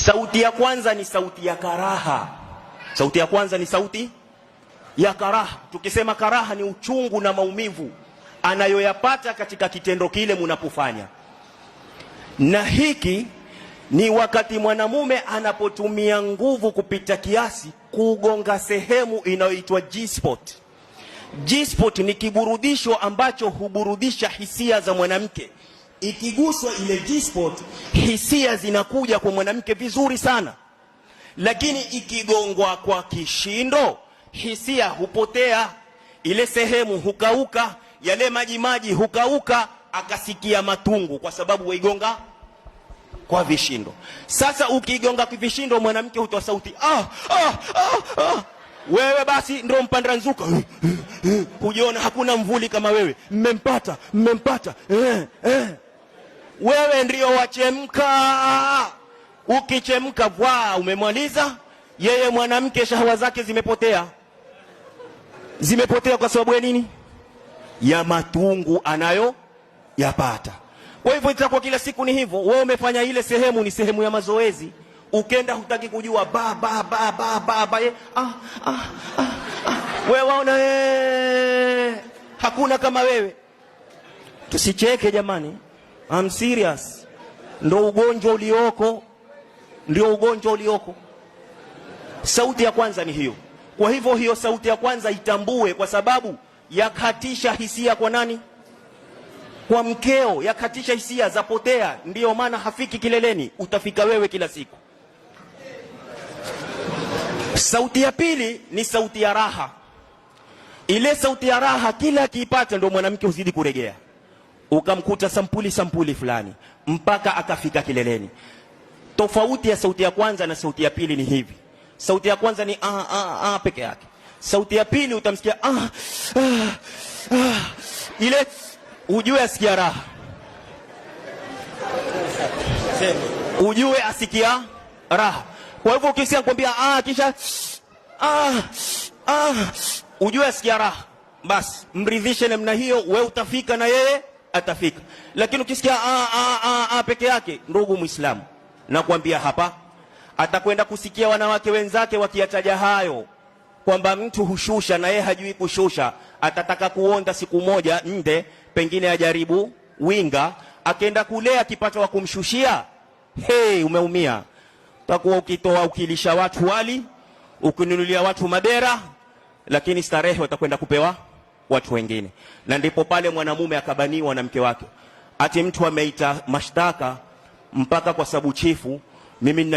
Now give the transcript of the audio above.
Sauti ya kwanza ni sauti ya karaha. Sauti ya kwanza ni sauti ya karaha. Tukisema karaha ni uchungu na maumivu anayoyapata katika kitendo kile mnapofanya. Na hiki ni wakati mwanamume anapotumia nguvu kupita kiasi kugonga sehemu inayoitwa G-spot. G-spot ni kiburudisho ambacho huburudisha hisia za mwanamke. Ikiguswa ile G-spot, hisia zinakuja kwa mwanamke vizuri sana. Lakini ikigongwa kwa kishindo, hisia hupotea, ile sehemu hukauka, yale maji hukauka, akasikia matungu kwa sababu waigonga kwa vishindo. Sasa ukigonga kwa vishindo, mwanamke hutoa sauti wewe basi ndio mpandra nzuka. Hujiona hakuna mvuli kama wewe. Mmempata. Wewe ndio wachemka. Ukichemka umemaliza. Yeye mwanamke shahawa zake zimepotea. Zimepotea kwa sababu ya nini? Ya matungu anayo yapata. Kwa hivyo itakuwa kila siku ni hivyo. Wewe umefanya ile sehemu ni sehemu ya mazoezi. Ukenda hutaki kujua wewe waona hakuna kama wewe. Tusicheke jamani. I'm serious. Ndio ugonjwa ulioko. Sauti ya kwanza ni hiyo. Kwa hivyo hiyo sauti ya kwanza itambue, kwa sababu yakatisha hisia kwa nani? Kwa mkeo. Yakatisha hisia, zapotea. Ndiyo maana hafiki kileleni. Utafika wewe kila siku. Sauti ya pili ni sauti ya raha. Ile sauti ya raha kila akiipata ndio mwanamke uzidi kuregea. Ukamkuta sampuli fulani mpaka akafika kileleni. Tofauti ya sauti ya kwanza na sauti ya pili ni hivi. Sauti ya kwanza ni peke yake. Sauti ya pili utamsikia ile ujue asikia raha. Ujue asikia raha. Kwa hivyo ukisikia kwambia kisha ujue asikia raha. Basi mridhishe namna hiyo, wewe utafika na yeye atafika. Lakini ukisikia peke yake, ndugu Muislamu, nakwambia hapa atakwenda kusikia wanawake wenzake wakiyataja hayo kwamba mtu hushusha na yeye hajui kushusha. Atataka kuonda siku moja nde, pengine ajaribu winga, akaenda kule akipata wa kumshushia, umeumia. Utakuwa ukitoa ukilisha watu wali, ukinunulia watu madera, lakini starehe watakwenda kupewa watu wengine. Na ndipo pale mwanamume akabaniwa na mke wake. Ati mtu ameita mashtaka mpaka kwa sababu chifu, mimi